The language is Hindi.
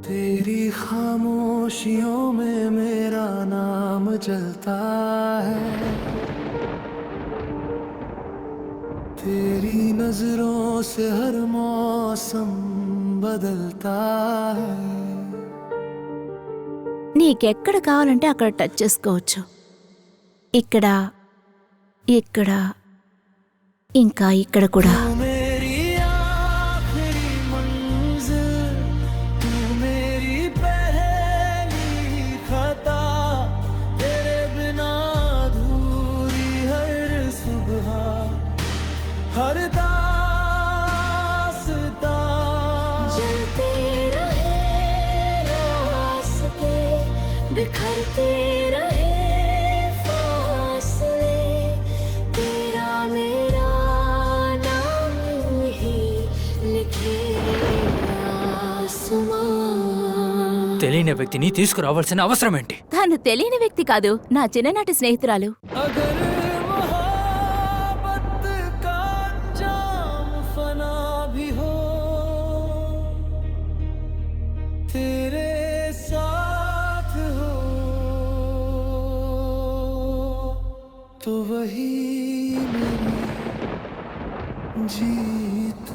तेरी खामोशियों में मेरा नाम चलता है, तेरी नजरों से हर मौसम बदलता है। నీకెక్కడ కావాలంటే అక్కడ టచ్ చేసుకోవచ్చు. ఇక్కడ, ఇక్కడ, ఇంకా ఇక్కడ కూడా. तू मेरी आखिरी मंजिल, तू मेरी पहली खता, तेरे बिना अधूरी हर सुबह, हर दास्तां। जलते रहे रास्ते, बिखरते रहे फासले, तेरा मेरा नाम ही लिखे आसमां. తెలియని వ్యక్తిని తీసుకురావాల్సిన అవసరం ఏంటి? తాను తెలియని వ్యక్తి కాదు, నా చిన్ననాటి స్నేహితురాలు. अगर मोहब्बत का अंजाम फना भी हो, तेरे साथ हो, तो वही मेरी जीत